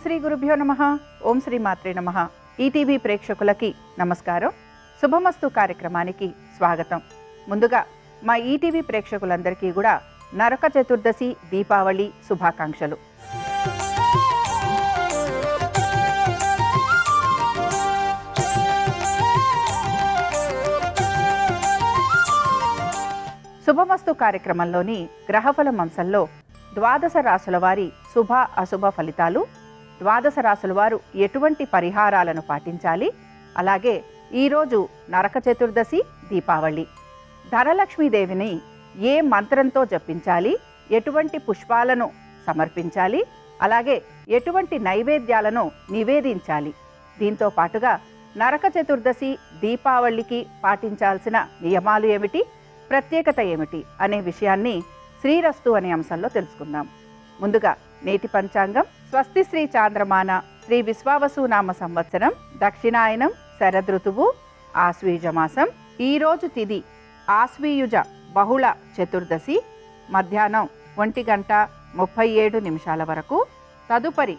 శ్రీ గురుభ్యో నమః. ఓం శ్రీ మాత్రే నమః. ఈటీవీ ప్రేక్షకులకి నమస్కారం. శుభమస్తు కార్యక్రమానికి స్వాగతం. ముందుగా మా ఈటీవీ ప్రేక్షకులందరికీ కూడా నరక చతుర్దశి దీపావళి శుభాకాంక్షలు. శుభమస్తు కార్యక్రమంలోని గ్రహఫలం అంశంలో ద్వాదశ రాశుల వారి శుభ అశుభ ఫలితాలు, ద్వాదశ రాశుల వారు ఎటువంటి పరిహారాలను పాటించాలి, అలాగే ఈరోజు నరక చతుర్దశి దీపావళి, ధనలక్ష్మీదేవిని ఏ మంత్రంతో జపించాలి, ఎటువంటి పుష్పాలను సమర్పించాలి, అలాగే ఎటువంటి నైవేద్యాలను నివేదించాలి, దీంతో పాటుగా నరక చతుర్దశి దీపావళికి పాటించాల్సిన నియమాలు ఏమిటి, ప్రత్యేకత ఏమిటి అనే విషయాన్ని శ్రీరస్తు అనే అంశంలో తెలుసుకుందాం. ముందుగా నేటి పంచాంగం. స్వస్తి శ్రీ చాంద్రమాన శ్రీ విశ్వావసునామ సంవత్సరం దక్షిణాయనం శరదృతువు ఆశ్వీజమాసం. ఈరోజు తిథి ఆశ్వీయుజ బహుళ చతుర్దశి మధ్యాహ్నం 1:37 వరకు. తదుపరి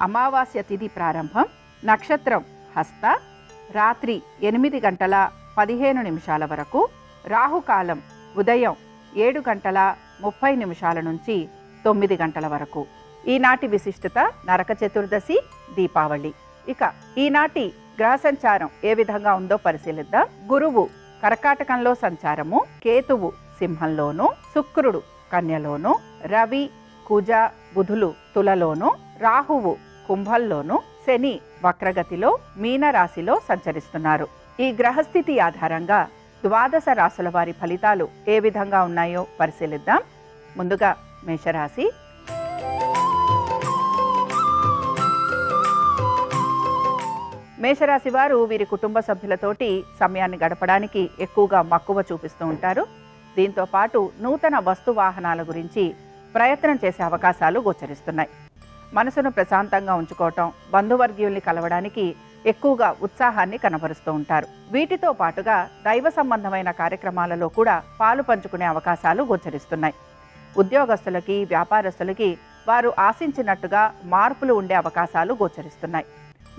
అమావాస్య తిథి ప్రారంభం. నక్షత్రం హస్త. రాత్రి 8:15 వరకు. రాహుకాలం ఉదయం 7:30 నుంచి 9 వరకు. ఈనాటి విశిష్టత నరక చతుర్దశి దీపావళి. ఇక ఈనాటి గ్రహ సంచారం ఏ విధంగా ఉందో పరిశీలిద్దాం. గురువు కర్కాటకంలో సంచారము, కేతువు సింహంలోను, శుక్రుడు కన్యలోను, రవి కుజ బుధులు తులలోను, రాహువు కుంభంలోను, శని వక్రగతిలో మీనరాశిలో సంచరిస్తున్నారు. ఈ గ్రహస్థితి ఆధారంగా ద్వాదశ రాశుల వారి ఫలితాలు ఏ విధంగా ఉన్నాయో పరిశీలిద్దాం. ముందుగా మేషరాశి. మేషరాశి వారు వీరి కుటుంబ సభ్యులతోటి సమయాన్ని గడపడానికి ఎక్కువగా మక్కువ చూపిస్తూ ఉంటారు. దీంతో పాటు నూతన వస్తు వాహనాల గురించి ప్రయత్నం చేసే అవకాశాలు గోచరిస్తున్నాయి. మనసును ప్రశాంతంగా ఉంచుకోవటం, బంధువర్గీయుల్ని కలవడానికి ఎక్కువగా ఉత్సాహాన్ని కనబరుస్తూ ఉంటారు. వీటితో పాటుగా దైవ సంబంధమైన కార్యక్రమాలలో కూడా పాలు పంచుకునే అవకాశాలు గోచరిస్తున్నాయి. ఉద్యోగస్తులకి, వ్యాపారస్తులకి వారు ఆశించినట్టుగా మార్పులు ఉండే అవకాశాలు గోచరిస్తున్నాయి.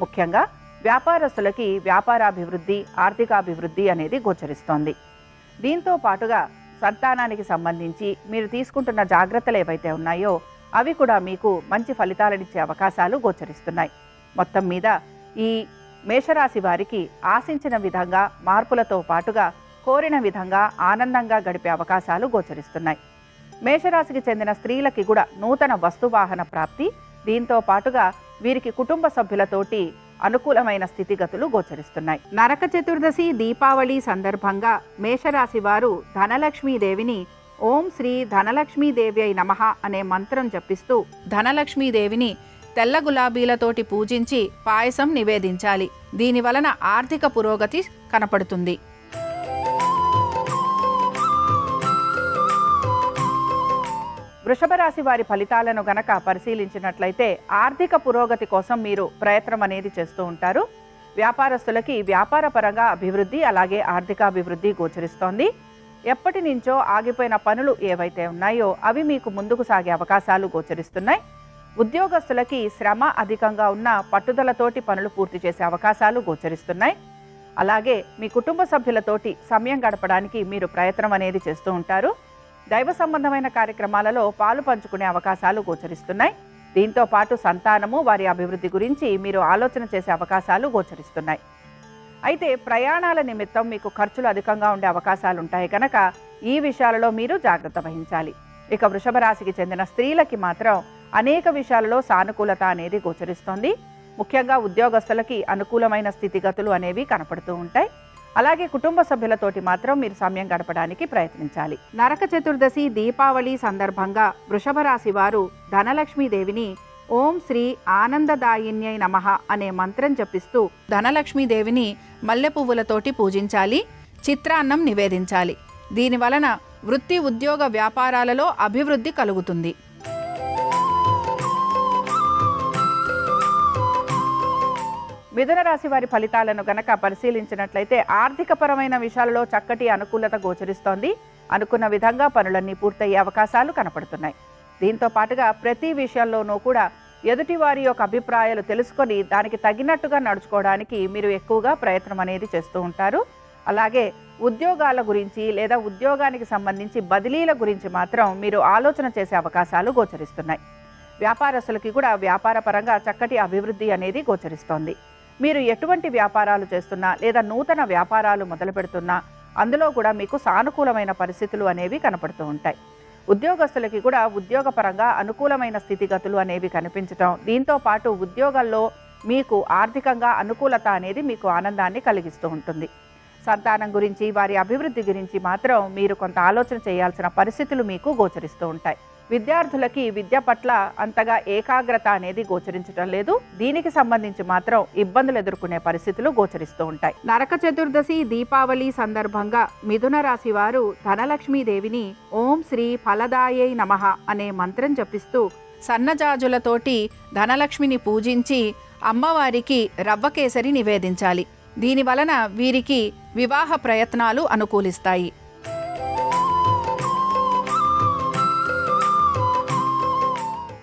ముఖ్యంగా వ్యాపారస్తులకి వ్యాపారాభివృద్ధి, ఆర్థికాభివృద్ధి అనేది గోచరిస్తోంది. దీంతో పాటుగా సంతానానికి సంబంధించి మీరు తీసుకుంటున్న జాగ్రత్తలు ఏవైతే ఉన్నాయో అవి కూడా మీకు మంచి ఫలితాలనిచ్చే అవకాశాలు గోచరిస్తున్నాయి. మొత్తం మీద ఈ మేషరాశి వారికి ఆశించిన విధంగా మార్పులతో పాటుగా కోరిన విధంగా ఆనందంగా గడిపే అవకాశాలు గోచరిస్తున్నాయి. మేషరాశికి చెందిన స్త్రీలకి కూడా నూతన వస్తువాహన ప్రాప్తి, దీంతో పాటుగా వీరికి కుటుంబ సభ్యులతోటి అనుకూలమైన స్థితిగతులు గోచరిస్తున్నాయి. నరక చతుర్దశి దీపావళి సందర్భంగా మేషరాశి వారు ధనలక్ష్మీదేవిని ఓం శ్రీ ధనలక్ష్మీదేవ్యై నమః అనే మంత్రం జపిస్తూ ధనలక్ష్మీదేవిని తెల్ల గులాబీలతోటి పూజించి పాయసం నివేదించాలి. దీని వలన ఆర్థిక పురోగతి కనపడుతుంది. వృషభ రాశి వారి ఫలితాలను గనక పరిశీలించినట్లయితే ఆర్థిక పురోగతి కోసం మీరు ప్రయత్నం అనేది చేస్తూ ఉంటారు. వ్యాపారస్తులకి వ్యాపార పరంగా అభివృద్ధి, అలాగే ఆర్థికాభివృద్ధి గోచరిస్తోంది. ఎప్పటి నుంచో ఆగిపోయిన పనులు ఏవైతే ఉన్నాయో అవి మీకు ముందుకు సాగే అవకాశాలు గోచరిస్తున్నాయి. ఉద్యోగస్తులకి శ్రమ అధికంగా ఉన్న పట్టుదలతోటి పనులు పూర్తి చేసే అవకాశాలు గోచరిస్తున్నాయి. అలాగే మీ కుటుంబ సభ్యులతోటి సమయం గడపడానికి మీరు ప్రయత్నం అనేది చేస్తూ ఉంటారు. దైవ సంబంధమైన కార్యక్రమాలలో పాలు పంచుకునే అవకాశాలు గోచరిస్తున్నాయి. దీంతో పాటు సంతానము, వారి అభివృద్ధి గురించి మీరు ఆలోచన చేసే అవకాశాలు గోచరిస్తున్నాయి. అయితే ప్రయాణాల నిమిత్తం మీకు ఖర్చులు అధికంగా ఉండే అవకాశాలు ఉంటాయి కనుక ఈ విషయాలలో మీరు జాగ్రత్త వహించాలి. ఇక వృషభ రాశికి చెందిన స్త్రీలకి మాత్రం అనేక విషయాలలో సానుకూలత అనేది గోచరిస్తోంది. ముఖ్యంగా ఉద్యోగస్తులకి అనుకూలమైన స్థితిగతులు అనేవి కనపడుతూ ఉంటాయి. అలాగే కుటుంబ సభ్యులతోటి మాత్రం మీరు సమయం గడపడానికి ప్రయత్నించాలి. నరక చతుర్దశి దీపావళి సందర్భంగా వృషభ రాశి వారు ధనలక్ష్మీదేవిని ఓం శ్రీ ఆనందదాయిన్యై నమః అనే మంత్రం జపిస్తూ ధనలక్ష్మీదేవిని మల్లె పువ్వులతోటి పూజించాలి, చిత్రాన్నం నివేదించాలి. దీని వలన వృత్తి, ఉద్యోగ, వ్యాపారాలలో అభివృద్ధి కలుగుతుంది. మిథున రాశి వారి ఫలితాలను గనక పరిశీలించినట్లయితే ఆర్థికపరమైన విషయాలలో చక్కటి అనుకూలత గోచరిస్తోంది. అనుకున్న విధంగా పనులన్నీ పూర్తయ్యే అవకాశాలు కనపడుతున్నాయి. దీంతో పాటుగా ప్రతి విషయంలోనూ కూడా ఎదుటి వారి యొక్క అభిప్రాయాలు తెలుసుకొని దానికి తగినట్టుగా నడుచుకోవడానికి మీరు ఎక్కువగా ప్రయత్నం అనేది చేస్తూ ఉంటారు. అలాగే ఉద్యోగాల గురించి లేదా ఉద్యోగానికి సంబంధించి బదిలీల గురించి మాత్రం మీరు ఆలోచన చేసే అవకాశాలు గోచరిస్తున్నాయి. వ్యాపారస్తులకి కూడా వ్యాపార పరంగా చక్కటి అభివృద్ధి అనేది గోచరిస్తోంది. మీరు ఎటువంటి వ్యాపారాలు చేస్తున్నా లేదా నూతన వ్యాపారాలు మొదలు పెడుతున్నా అందులో కూడా మీకు సానుకూలమైన పరిస్థితులు అనేవి కనపడుతూ ఉంటాయి. ఉద్యోగస్తులకి కూడా ఉద్యోగపరంగా అనుకూలమైన స్థితిగతులు అనేవి కనిపించటం, దీంతో పాటు ఉద్యోగాల్లో మీకు ఆర్థికంగా అనుకూలత అనేది మీకు ఆనందాన్ని కలిగిస్తూ ఉంటుంది. సంతానం గురించి వారి అభివృద్ధి గురించి మాత్రం మీరు కొంత ఆలోచన చేయాల్సిన పరిస్థితులు మీకు గోచరిస్తూ ఉంటాయి. విద్యార్థులకి విద్య పట్ల అంతగా ఏకాగ్రత అనేది గోచరించడం లేదు. దీనికి సంబంధించి మాత్రం ఇబ్బందులు ఎదుర్కొనే పరిస్థితులు గోచరిస్తూ ఉంటాయి. నరక చతుర్దశి దీపావళి సందర్భంగా మిథున రాశి వారు ధనలక్ష్మీదేవిని ఓం శ్రీ ఫలదాయై నమః అనే మంత్రం జపిస్తూ సన్నజాజులతోటి ధనలక్ష్మిని పూజించి అమ్మవారికి రవ్వ కేసరి నివేదించాలి. దీని వలన వీరికి వివాహ ప్రయత్నాలు అనుకూలిస్తాయి.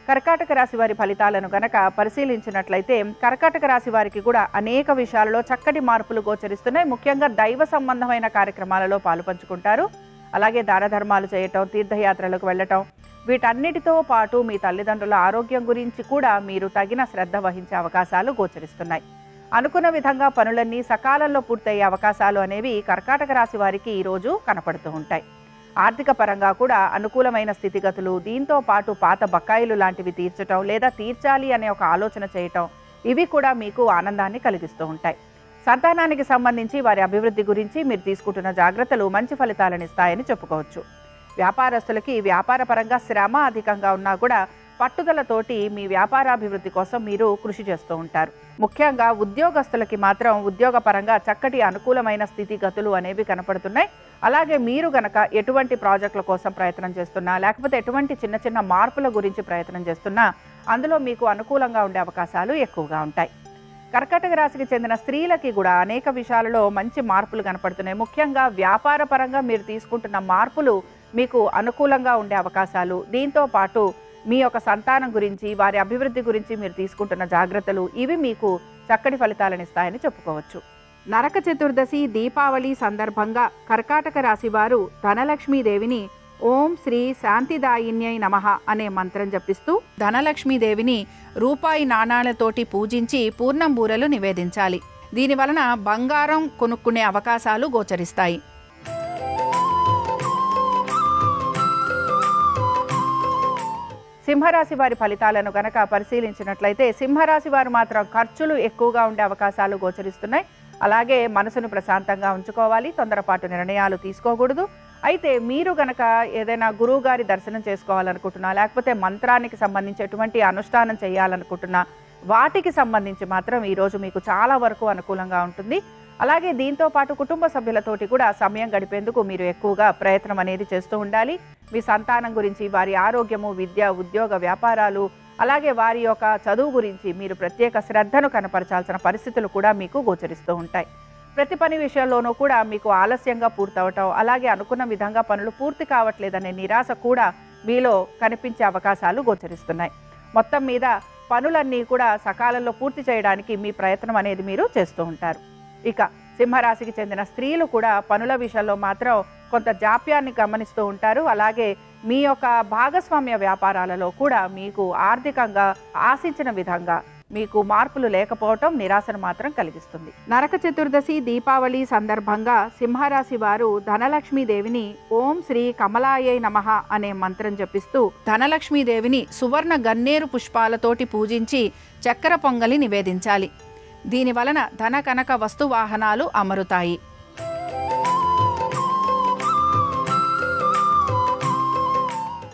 కర్కాటక రాశి వారి ఫలితాలను గనక పరిశీలించినట్లయితే కర్కాటక రాశి వారికి కూడా అనేక విషయాలలో చక్కటి మార్పులు గోచరిస్తున్నాయి. ముఖ్యంగా దైవ సంబంధమైన కార్యక్రమాలలో పాలుపంచుకుంటారు. అలాగే దాన ధర్మాలు చేయటం, తీర్థయాత్రలకు వెళ్ళటం, వీటన్నిటితో పాటు మీ తల్లిదండ్రుల ఆరోగ్యం గురించి కూడా మీరు తగిన శ్రద్ధ వహించే అవకాశాలు గోచరిస్తున్నాయి. అనుకున్న విధంగా పనులన్నీ సకాలంలో పూర్తయ్యే అవకాశాలు అనేవి కర్కాటక రాశి వారికి ఈరోజు కనపడుతూ ఉంటాయి. ఆర్థిక పరంగా కూడా అనుకూలమైన స్థితిగతులు, దీంతో పాటు పాత బకాయిలు లాంటివి తీర్చటం లేదా తీర్చాలి అనే ఒక ఆలోచన చేయటం, ఇవి కూడా మీకు ఆనందాన్ని కలిగిస్తూ ఉంటాయి. సంతానానికి సంబంధించి వారి అభివృద్ధి గురించి మీరు తీసుకుంటున్న జాగ్రత్తలు మంచి ఫలితాలను ఇస్తాయని చెప్పుకోవచ్చు. వ్యాపారస్తులకి వ్యాపార పరంగా శ్రమ అధికంగా ఉన్నా కూడా పట్టుదలతోటి మీ వ్యాపారాభివృద్ధి కోసం మీరు కృషి చేస్తూ ఉంటారు. ముఖ్యంగా ఉద్యోగస్తులకి మాత్రం ఉద్యోగపరంగా చక్కటి అనుకూలమైన స్థితిగతులు అనేవి కనపడుతున్నాయి. అలాగే మీరు గనక ఎటువంటి ప్రాజెక్టుల కోసం ప్రయత్నం చేస్తున్నా లేకపోతే ఎటువంటి చిన్న చిన్న మార్పుల గురించి ప్రయత్నం చేస్తున్నా అందులో మీకు అనుకూలంగా ఉండే అవకాశాలు ఎక్కువగా ఉంటాయి. కర్కాటక రాశికి చెందిన స్త్రీలకి కూడా అనేక విషయాలలో మంచి మార్పులు కనపడుతున్నాయి. ముఖ్యంగా వ్యాపార పరంగా మీరు తీసుకుంటున్న మార్పులు మీకు అనుకూలంగా ఉండే అవకాశాలు, దీంతో పాటు మీ యొక్క సంతానం గురించి వారి అభివృద్ధి గురించి మీరు తీసుకుంటున్న జాగ్రత్తలు, ఇవి మీకు చక్కటి ఫలితాలను ఇస్తాయని చెప్పుకోవచ్చు. నరక చతుర్దశి దీపావళి సందర్భంగా కర్కాటక రాశి వారు ధనలక్ష్మీదేవిని ఓం శ్రీ శాంతిదాయిన్యై నమః అనే మంత్రం జపిస్తూ ధనలక్ష్మీదేవిని రూపాయి నాణాలతోటి పూజించి పూర్ణం బూరెలు నివేదించాలి. దీని వలన బంగారం కొనుక్కునే అవకాశాలు గోచరిస్తాయి. సింహరాశి వారి ఫలితాలను గనక పరిశీలించినట్లయితే సింహరాశి వారు మాత్రం ఖర్చులు ఎక్కువగా ఉండే అవకాశాలు గోచరిస్తున్నాయి. అలాగే మనసును ప్రశాంతంగా ఉంచుకోవాలి, తొందరపాటు నిర్ణయాలు తీసుకోకూడదు. అయితే మీరు గనక ఏదైనా గురువు గారి దర్శనం చేసుకోవాలనుకుంటున్నా లేకపోతే మంత్రానికి సంబంధించి ఎటువంటి అనుష్ఠానం చేయాలనుకుంటున్నా వాటికి సంబంధించి మాత్రం ఈరోజు మీకు చాలా వరకు అనుకూలంగా ఉంటుంది. అలాగే దీంతో పాటు కుటుంబ సభ్యులతోటి కూడా సమయం గడిపేందుకు మీరు ఎక్కువగా ప్రయత్నం అనేది చేస్తూ ఉండాలి. మీ సంతానం గురించి, వారి ఆరోగ్యము, విద్య, ఉద్యోగ, వ్యాపారాలు, అలాగే వారి యొక్క చదువు గురించి మీరు ప్రత్యేక శ్రద్ధను కనపరచాల్సిన పరిస్థితులు కూడా మీకు గోచరిస్తూ ఉంటాయి. ప్రతి పని విషయంలోనూ కూడా మీకు ఆలస్యంగా పూర్తవటం, అలాగే అనుకున్న విధంగా పనులు పూర్తి కావట్లేదనే నిరాశ కూడా మీలో కనిపించే అవకాశాలు గోచరిస్తున్నాయి. మొత్తం మీద పనులన్నీ కూడా సకాలంలో పూర్తి చేయడానికి మీ ప్రయత్నం అనేది మీరు చేస్తూ ఉంటారు. ఇక సింహరాశికి చెందిన స్త్రీలు కూడా పనుల విషయంలో మాత్రం కొంత జాప్యాన్ని గమనిస్తూ ఉంటారు. అలాగే మీ యొక్క భాగస్వామ్య వ్యాపారాలలో కూడా మీకు ఆర్థికంగా ఆశించిన విధంగా మీకు మార్పులు లేకపోవటం నిరాశను మాత్రం కలిగిస్తుంది. నరక చతుర్దశి దీపావళి సందర్భంగా సింహరాశి వారు ధనలక్ష్మీదేవిని ఓం శ్రీ కమలాయై నమః అనే మంత్రం జపిస్తూ ధనలక్ష్మీదేవిని సువర్ణ గన్నేరు పుష్పాలతోటి పూజించి చక్కెర పొంగలి నివేదించాలి. దీని వలన ధన కనక వస్తు వాహనాలు అమరుతాయి.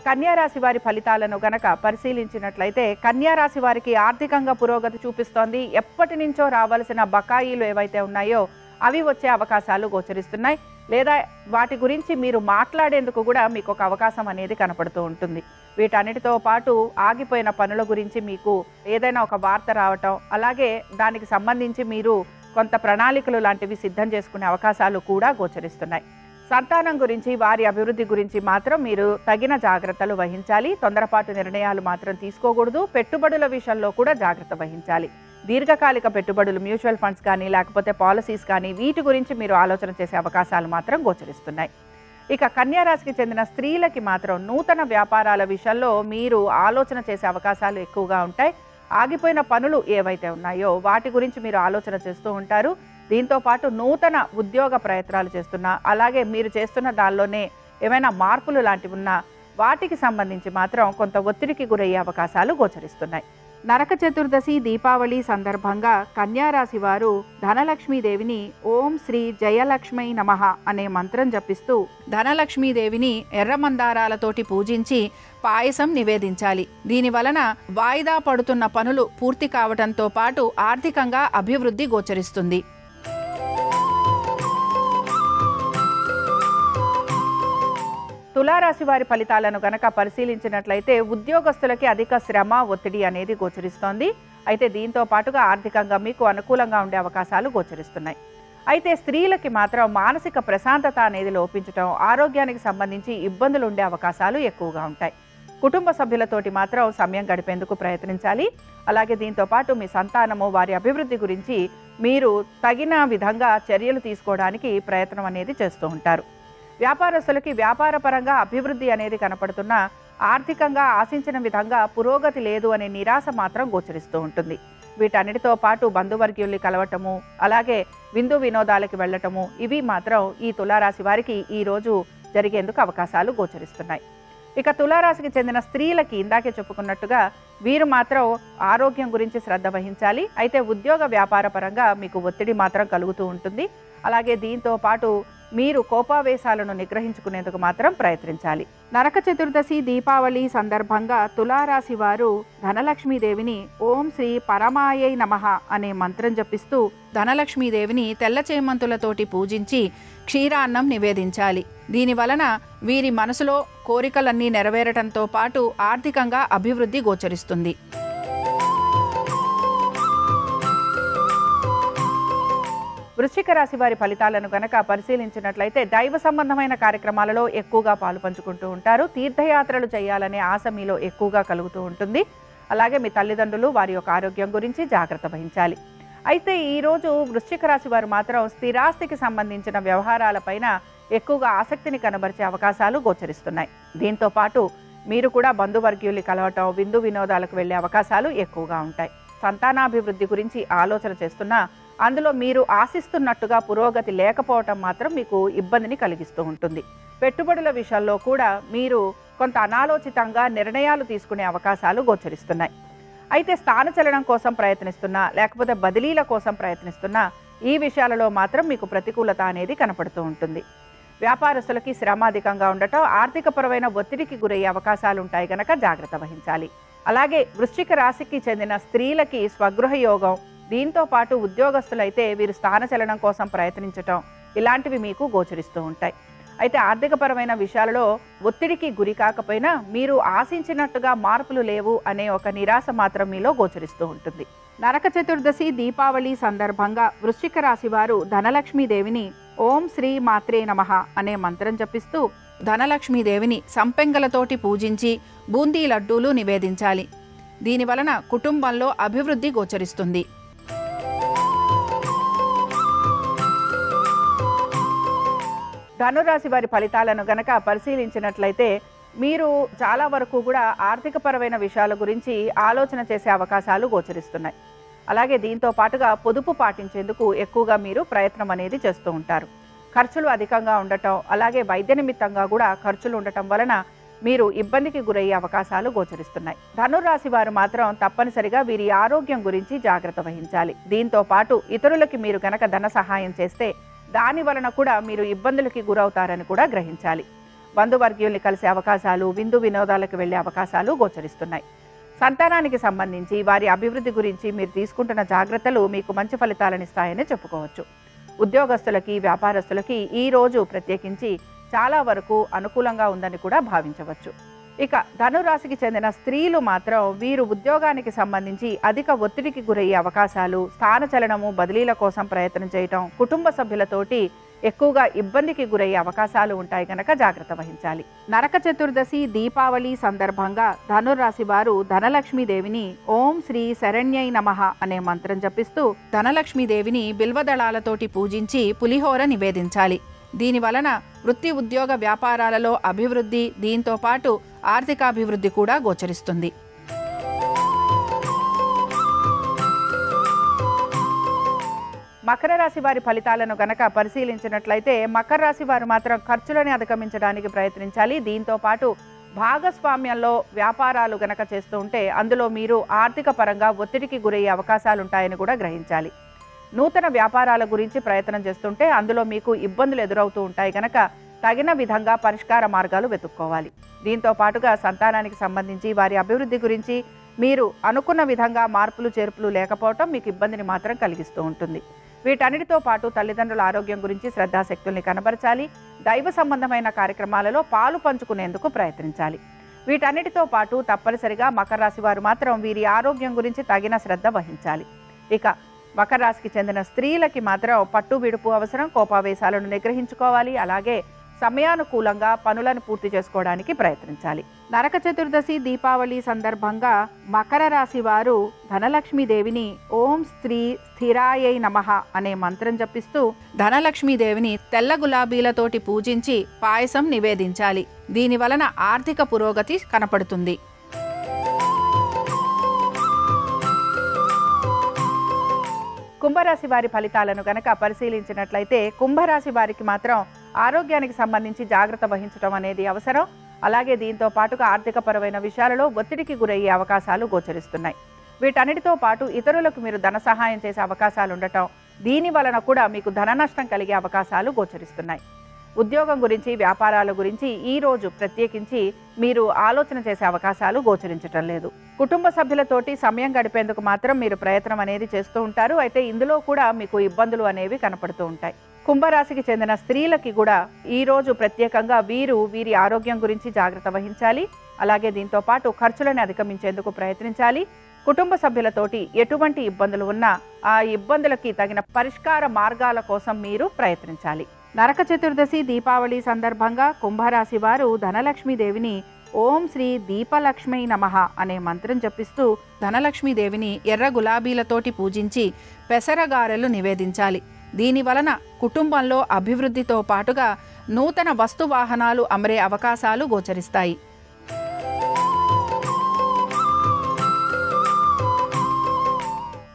కన్యారాశి వారి ఫలితాలను గనక పరిశీలించినట్లయితే కన్యారాశి వారికి ఆర్థికంగా పురోగతి చూపిస్తోంది. ఎప్పటి నుంచో రావాల్సిన బకాయిలు ఏవైతే ఉన్నాయో అవి వచ్చే అవకాశాలు గోచరిస్తున్నాయి. లేదా వాటి గురించి మీరు మాట్లాడేందుకు కూడా మీకు ఒక అవకాశం అనేది కనపడుతూ ఉంటుంది. వీటన్నిటితో పాటు ఆగిపోయిన పనుల గురించి మీకు ఏదైనా ఒక వార్త రావటం, అలాగే దానికి సంబంధించి మీరు కొంత ప్రణాళికలు లాంటివి సిద్ధం చేసుకునే అవకాశాలు కూడా గోచరిస్తున్నాయి. సంతానం గురించి వారి అభివృద్ధి గురించి మాత్రం మీరు తగిన జాగ్రత్తలు వహించాలి. తొందరపాటు నిర్ణయాలు మాత్రం తీసుకోకూడదు. పెట్టుబడుల విషయంలో కూడా జాగ్రత్త వహించాలి. దీర్ఘకాలిక పెట్టుబడులు, మ్యూచువల్ ఫండ్స్ కానీ లేకపోతే పాలసీస్ కానీ వీటి గురించి మీరు ఆలోచన చేసే అవకాశాలు మాత్రం గోచరిస్తున్నాయి. ఇక కన్యా రాశికి చెందిన స్త్రీలకి మాత్రం నూతన వ్యాపారాల విషయంలో మీరు ఆలోచన చేసే అవకాశాలు ఎక్కువగా ఉంటాయి. ఆగిపోయిన పనులు ఏవైతే ఉన్నాయో వాటి గురించి మీరు ఆలోచన చేస్తూ ఉంటారు. దీంతో పాటు నూతన ఉద్యోగ ప్రయత్నాలు చేస్తున్నా, అలాగే మీరు చేస్తున్న దానిలోనే ఏమైనా మార్పులు లాంటివి ఉన్నా వాటికి సంబంధించి మాత్రం కొంత ఒత్తిడికి గురయ్యే అవకాశాలు గోచరిస్తున్నాయి. నరక చతుర్దశి దీపావళి సందర్భంగా కన్యా రాశి వారు ధనలక్ష్మీదేవిని ఓం శ్రీ జయలక్ష్మీ నమః అనే మంత్రం జపిస్తూ ధనలక్ష్మీదేవిని ఎర్ర మందారాలతోటి పూజించి పాయసం నివేదించాలి. దీని వలన వాయిదా పడుతున్న పనులు పూర్తి కావడంతో పాటు ఆర్థికంగా అభివృద్ధి గోచరిస్తుంది. తులారాశి వారి ఫలితాలను గనక పరిశీలించినట్లయితే ఉద్యోగస్తులకి అధిక శ్రమ, ఒత్తిడి అనేది గోచరిస్తోంది. అయితే దీంతో పాటుగా ఆర్థికంగా మీకు అనుకూలంగా ఉండే అవకాశాలు గోచరిస్తున్నాయి. అయితే స్త్రీలకి మాత్రం మానసిక ప్రశాంతత అనేది లోపించటం, ఆరోగ్యానికి సంబంధించి ఇబ్బందులు ఉండే అవకాశాలు ఎక్కువగా ఉంటాయి. కుటుంబ సభ్యులతోటి మాత్రం సమయం గడిపేందుకు ప్రయత్నించాలి. అలాగే దీంతో పాటు మీ సంతానము, వారి అభివృద్ధి గురించి మీరు తగిన విధంగా చర్యలు తీసుకోవడానికి ప్రయత్నం అనేది చేస్తూ ఉంటారు. వ్యాపారస్తులకి వ్యాపారపరంగా అభివృద్ధి అనేది కనపడుతున్నా ఆర్థికంగా ఆశించిన విధంగా పురోగతి లేదు అనే నిరాశ మాత్రం గోచరిస్తూ ఉంటుంది. వీటన్నిటితో పాటు బంధువర్గీయుల్ని కలవటము, అలాగే విందు వినోదాలకి వెళ్ళటము, ఇవి మాత్రం ఈ తులారాశి వారికి ఈరోజు జరిగేందుకు అవకాశాలు గోచరిస్తున్నాయి. ఇక తులారాశికి చెందిన స్త్రీలకి ఇందాకే చెప్పుకున్నట్టుగా వీరు మాత్రం ఆరోగ్యం గురించి శ్రద్ధ వహించాలి. అయితే ఉద్యోగ వ్యాపార పరంగా మీకు ఒత్తిడి మాత్రం కలుగుతూ ఉంటుంది. అలాగే దీంతో పాటు మీరు కోపావేశాలను నిగ్రహించుకునేందుకు మాత్రం ప్రయత్నించాలి. నరక చతుర్దశి దీపావళి సందర్భంగా తులారాశి వారు ధనలక్ష్మీదేవిని ఓం శ్రీ పరమాయై నమః అనే మంత్రం జపిస్తూ ధనలక్ష్మీదేవిని తెల్ల చేమంతులతోటి పూజించి క్షీరాన్నం నివేదించాలి. దీని వలన వీరి మనసులో కోరికలన్నీ నెరవేరటంతో పాటు ఆర్థికంగా అభివృద్ధి గోచరిస్తుంది. వృశ్చిక రాశి వారి ఫలితాలను గనక పరిశీలించినట్లయితే దైవ సంబంధమైన కార్యక్రమాలలో ఎక్కువగా పాలు పంచుకుంటూ ఉంటారు. తీర్థయాత్రలు చేయాలనే ఆశ మీలో ఎక్కువగా కలుగుతూ ఉంటుంది. అలాగే మీ తల్లిదండ్రులు, వారి యొక్క ఆరోగ్యం గురించి జాగ్రత్త వహించాలి. అయితే ఈరోజు వృశ్చిక రాశి వారు మాత్రం స్థిరాస్తికి సంబంధించిన వ్యవహారాలపైన ఎక్కువగా ఆసక్తిని కనబరిచే అవకాశాలు గోచరిస్తున్నాయి. దీంతో పాటు మీరు కూడా బంధువర్గీయుల్ని కలవటం, విందు వినోదాలకు వెళ్ళే అవకాశాలు ఎక్కువగా ఉంటాయి. సంతానాభివృద్ధి గురించి ఆలోచన చేస్తున్నా అందులో మీరు ఆశిస్తున్నట్టుగా పురోగతి లేకపోవటం మాత్రం మీకు ఇబ్బందిని కలిగిస్తూ ఉంటుంది. పెట్టుబడుల విషయంలో కూడా మీరు కొంత అనాలోచితంగా నిర్ణయాలు తీసుకునే అవకాశాలు గోచరిస్తున్నాయి. అయితే స్థానచలనం కోసం ప్రయత్నిస్తున్నా, లేకపోతే బదిలీల కోసం ప్రయత్నిస్తున్నా ఈ విషయాలలో మాత్రం మీకు ప్రతికూలత అనేది కనపడుతూ ఉంటుంది. వ్యాపారస్తులకి శ్రమ అధికంగా ఉండటం, ఆర్థికపరమైన ఒత్తిడికి గురయ్యే అవకాశాలు ఉంటాయి కనుక జాగ్రత్త వహించాలి. అలాగే వృశ్చిక రాశికి చెందిన స్త్రీలకి స్వగృహ యోగం, దీంతో పాటు ఉద్యోగస్తులైతే వీరు స్థానచలనం కోసం ప్రయత్నించటం ఇలాంటివి మీకు గోచరిస్తూ ఉంటాయి. అయితే ఆర్థికపరమైన విషయాలలో ఒత్తిడికి గురి కాకపోయినా మీరు ఆశించినట్టుగా మార్పులు లేవు అనే ఒక నిరాశ మాత్రం మీలో గోచరిస్తూ ఉంటుంది. నరక చతుర్దశి దీపావళి సందర్భంగా వృశ్చిక రాశి వారు ధనలక్ష్మీదేవిని ఓం శ్రీ మాత్రే నమః అనే మంత్రం జపిస్తూ ధనలక్ష్మీదేవిని సంపెంగలతోటి పూజించి బూందీ లడ్డూలు నివేదించాలి. దీని వలన కుటుంబంలో అభివృద్ధి గోచరిస్తుంది. ధనురాశి వారి ఫలితాలను గనక పరిశీలించినట్లయితే మీరు చాలా వరకు కూడా ఆర్థికపరమైన విషయాల గురించి ఆలోచన చేసే అవకాశాలు గోచరిస్తున్నాయి. అలాగే దీంతో పాటుగా పొదుపు పాటించేందుకు ఎక్కువగా మీరు ప్రయత్నం అనేది చేస్తూ ఉంటారు. ఖర్చులు అధికంగా ఉండటం, అలాగే వైద్య నిమిత్తంగా కూడా ఖర్చులు ఉండటం వలన మీరు ఇబ్బందికి గురయ్యే అవకాశాలు గోచరిస్తున్నాయి. ధనురాశి వారు మాత్రం తప్పనిసరిగా వీరి ఆరోగ్యం గురించి జాగ్రత్త వహించాలి. దీంతో పాటు ఇతరులకి మీరు గనక ధన సహాయం చేస్తే దాని వలన కూడా మీరు ఇబ్బందులకి గురవుతారని కూడా గ్రహించాలి. బంధువర్గీయుల్ని కలిసే అవకాశాలు, విందు వినోదాలకు వెళ్లే అవకాశాలు గోచరిస్తున్నాయి. సంతానానికి సంబంధించి వారి అభివృద్ధి గురించి మీరు తీసుకుంటున్న జాగ్రత్తలు మీకు మంచి ఫలితాలను ఇస్తాయని చెప్పుకోవచ్చు. ఉద్యోగస్తులకి, వ్యాపారస్తులకి ఈ రోజు ప్రత్యేకించి చాలా వరకు అనుకూలంగా ఉందని కూడా భావించవచ్చు. ఇక ధనురాశికి చెందిన స్త్రీలు మాత్రం వీరు ఉద్యోగానికి సంబంధించి అధిక ఒత్తిడికి గురయ్యే అవకాశాలు, స్థానచలనము, బదిలీల కోసం ప్రయత్నం చేయటం, కుటుంబ సభ్యులతోటి ఎక్కువగా ఇబ్బందికి గురయ్యే అవకాశాలు ఉంటాయి కనుక జాగ్రత్త వహించాలి. నరక చతుర్దశి దీపావళి సందర్భంగా ధనుర్రాశి వారు ధనలక్ష్మీదేవిని ఓం శ్రీ శరణ్యై నమః అనే మంత్రం జపిస్తూ ధనలక్ష్మీదేవిని బిల్వదళాలతోటి పూజించి పులిహోర నివేదించాలి. దీని వలన వృత్తి ఉద్యోగ వ్యాపారాలలో అభివృద్ధి, దీంతో పాటు ఆర్థికాభివృద్ధి కూడా గోచరిస్తుంది. మకర రాశి వారి ఫలితాలను గనక పరిశీలించినట్లయితే మకర రాశి వారు మాత్రం ఖర్చులను అధిగమించడానికి ప్రయత్నించాలి. దీంతో పాటు భాగస్వామ్యంలో వ్యాపారాలు గనక చేస్తూ ఉంటే అందులో మీరు ఆర్థిక పరంగా ఒత్తిడికి గురయ్యే అవకాశాలు ఉంటాయని కూడా గ్రహించాలి. నూతన వ్యాపారాల గురించి ప్రయత్నం చేస్తుంటే అందులో మీకు ఇబ్బందులు ఎదురవుతూ ఉంటాయి కనుక తగిన విధంగా పరిష్కార మార్గాలు వెతుక్కోవాలి. దీంతో పాటుగా సంతానానికి సంబంధించి వారి అభివృద్ధి గురించి మీరు అనుకున్న విధంగా మార్పులు చేర్పులు లేకపోవటం మీకు ఇబ్బందిని మాత్రం కలిగిస్తూ ఉంటుంది. వీటన్నిటితో పాటు తల్లిదండ్రుల ఆరోగ్యం గురించి శ్రద్ధాశక్తుల్ని కనబరచాలి. దైవ సంబంధమైన కార్యక్రమాలలో పాలు పంచుకునేందుకు ప్రయత్నించాలి. వీటన్నిటితో పాటు తప్పనిసరిగా మకర రాశి వారు మాత్రం వీరి ఆరోగ్యం గురించి తగిన శ్రద్ధ వహించాలి. ఇక మకర రాశికి చెందిన స్త్రీలకి మాత్రం పట్టు విడుపు అవసరం, కోపావేశాలను నిగ్రహించుకోవాలి. అలాగే సమయానుకూలంగా పనులను పూర్తి చేసుకోవడానికి ప్రయత్నించాలి. నరక చతుర్దశి దీపావళి సందర్భంగా మకర రాశి వారు ధనలక్ష్మీదేవిని ఓం శ్రీ స్థిరాయై నమః అనే మంత్రం జపిస్తూ ధనలక్ష్మీదేవిని తెల్ల గులాబీలతోటి పూజించి పాయసం నివేదించాలి. దీని వలన ఆర్థిక పురోగతి కనపడుతుంది. కుంభరాశి వారి ఫలితాలను గనక పరిశీలించినట్లయితే కుంభరాశి వారికి మాత్రం ఆరోగ్యానికి సంబంధించి జాగ్రత్త వహించడం అనేది అవసరం. అలాగే దీంతో పాటుగా ఆర్థికపరమైన విషయాలలో ఒత్తిడికి గురయ్యే అవకాశాలు గోచరిస్తున్నాయి. వీటన్నిటితో పాటు ఇతరులకు మీరు ధన సహాయం చేసే అవకాశాలు ఉండటం, దీని వలన కూడా మీకు ధన నష్టం కలిగే అవకాశాలు గోచరిస్తున్నాయి. ఉద్యోగం గురించి, వ్యాపారాల గురించి ఈ రోజు ప్రత్యేకించి మీరు ఆలోచన చేసే అవకాశాలు గోచరించటం లేదు. కుటుంబ సభ్యులతోటి సమయం గడిపేందుకు మాత్రం మీరు ప్రయత్నం అనేది చేస్తూ ఉంటారు. అయితే ఇందులో కూడా మీకు ఇబ్బందులు అనేవి కనపడుతూ ఉంటాయి. కుంభరాశికి చెందిన స్త్రీలకి కూడా ఈ రోజు ప్రత్యేకంగా వీరి ఆరోగ్యం గురించి జాగ్రత్త వహించాలి. అలాగే దీంతో పాటు ఖర్చులను అధిగమించేందుకు ప్రయత్నించాలి. కుటుంబ సభ్యులతోటి ఎటువంటి ఇబ్బందులు ఉన్నా ఆ ఇబ్బందులకి తగిన పరిష్కార మార్గాల కోసం మీరు ప్రయత్నించాలి. నరక చతుర్దశి దీపావళి సందర్భంగా కుంభరాశి వారు ధనలక్ష్మీదేవిని ఓం శ్రీ దీపలక్ష్మై నమః అనే మంత్రం జపిస్తూ ధనలక్ష్మీదేవిని ఎర్ర గులాబీలతోటి పూజించి పెసరగారెలు నివేదించాలి. దీని వలన కుటుంబంలో అభివృద్ధితో పాటుగా నూతన వస్తు వాహనాలు అమరే అవకాశాలు గోచరిస్తాయి.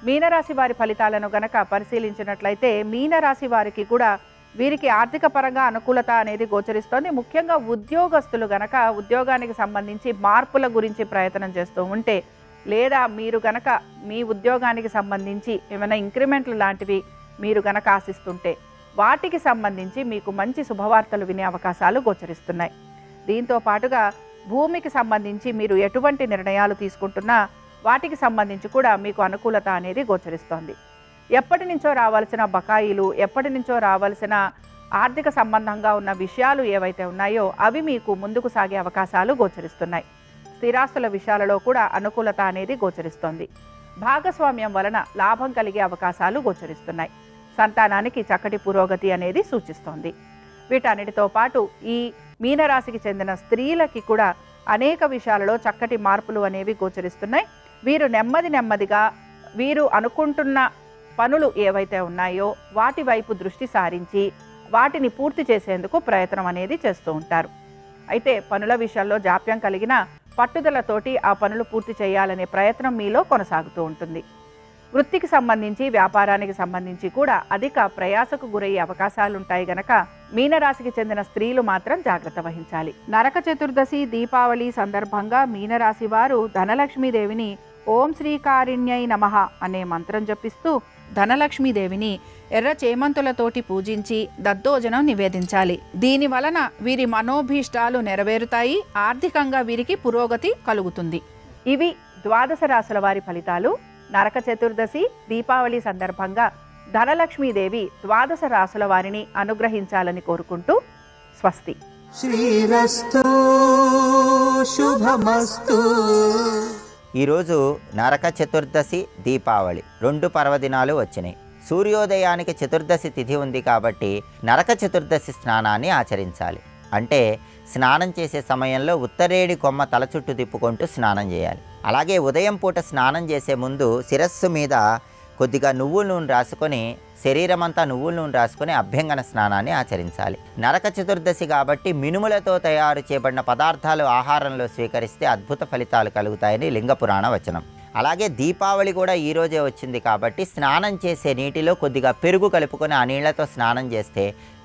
మీనరాశి వారి ఫలితాలను గనక పరిశీలించినట్లయితే మీనరాశి వారికి కూడా వీరికి ఆర్థిక పరంగా అనుకూలత అనేది గోచరిస్తోంది. ముఖ్యంగా ఉద్యోగస్తులు గనక ఉద్యోగానికి సంబంధించి మార్పుల గురించి ప్రయత్నం చేస్తూ ఉంటే, లేదా మీరు గనక మీ ఉద్యోగానికి సంబంధించి ఏమైనా ఇంక్రిమెంట్లు లాంటివి మీరు గనక ఆశిస్తుంటే వాటికి సంబంధించి మీకు మంచి శుభవార్తలు వినే అవకాశాలు గోచరిస్తున్నాయి. దీంతో పాటుగా భూమికి సంబంధించి మీరు ఎటువంటి నిర్ణయాలు తీసుకుంటున్నా వాటికి సంబంధించి కూడా మీకు అనుకూలత అనేది గోచరిస్తోంది. ఎప్పటి నుంచో రావాల్సిన బకాయిలు, ఎప్పటి నుంచో రావాల్సిన ఆర్థిక సంబంధంగా ఉన్న విషయాలు ఏవైతే ఉన్నాయో అవి మీకు ముందుకు సాగే అవకాశాలు గోచరిస్తున్నాయి. స్థిరాస్తుల విషయాలలో కూడా అనుకూలత అనేది గోచరిస్తోంది. భాగస్వామ్యం వలన లాభం కలిగే అవకాశాలు గోచరిస్తున్నాయి. సంతానానికి చక్కటి పురోగతి అనేది సూచిస్తోంది. వీటన్నిటితో పాటు ఈ మీనరాశికి చెందిన స్త్రీలకి కూడా అనేక విషయాలలో చక్కటి మార్పులు అనేవి గోచరిస్తున్నాయి. వీరు నెమ్మదిగా వీరు అనుకుంటున్న పనులు ఏవైతే ఉన్నాయో వాటి వైపు దృష్టి సారించి వాటిని పూర్తి చేసేందుకు ప్రయత్నం అనేది చేస్తూ ఉంటారు. అయితే పనుల విషయాల్లో జాప్యం కలిగిన పట్టుదలతోటి ఆ పనులు పూర్తి చేయాలనే ప్రయత్నం మీలో కొనసాగుతూ ఉంటుంది. వృత్తికి సంబంధించి, వ్యాపారానికి సంబంధించి కూడా అధిక ప్రయాసకు గురయ్యే అవకాశాలు ఉంటాయి గనక మీనరాశికి చెందిన స్త్రీలు మాత్రం జాగ్రత్త వహించాలి. నరక చతుర్దశి దీపావళి సందర్భంగా మీనరాశి వారు ధనలక్ష్మీదేవిని ఓం శ్రీకారిణ్యై నమః అనే మంత్రం జపిస్తూ ధనలక్ష్మీదేవిని ఎర్ర చేమంతులతోటి పూజించి దద్దోజనం నివేదించాలి. దీని వలన వీరి మనోభీష్టాలు నెరవేరుతాయి. ఆర్థికంగా వీరికి పురోగతి కలుగుతుంది. ఇవి ద్వాదశ రాశుల వారి ఫలితాలు. నరక చతుర్దశి దీపావళి సందర్భంగా ధనలక్ష్మీదేవి ద్వాదశ రాశుల వారిని అనుగ్రహించాలని కోరుకుంటూ స్వస్తి. శ్రీరస్తు శుభమస్తు. ఈరోజు నరక చతుర్దశి దీపావళి 2 పర్వదినాలు వచ్చినాయి. సూర్యోదయానికి చతుర్దశి తిథి ఉంది కాబట్టి నరక చతుర్దశి స్నానాన్ని ఆచరించాలి. అంటే స్నానం చేసే సమయంలో ఉత్తరేడి కొమ్మ తల చుట్టూ తిప్పుకుంటూ స్నానం చేయాలి. అలాగే ఉదయం పూట స్నానం చేసే ముందు శిరస్సు మీద కొద్దిగా నువ్వుల నూనె రాసుకొని శరీరం అంతా నువ్వుల నూనె రాసుకొని అభ్యంగన స్నానాన్ని ఆచరించాలి. నరక చతుర్దశి కాబట్టి మినుములతో తయారు చేయబడిన పదార్థాలు ఆహారంలో స్వీకరిస్తే అద్భుత ఫలితాలు కలుగుతాయని లింగపురాణ వచనం. అలాగే దీపావళి కూడా ఈరోజే వచ్చింది కాబట్టి స్నానం చేసే నీటిలో కొద్దిగా పెరుగు కలుపుకొని ఆ నీళ్లతో స్నానం చేస్తే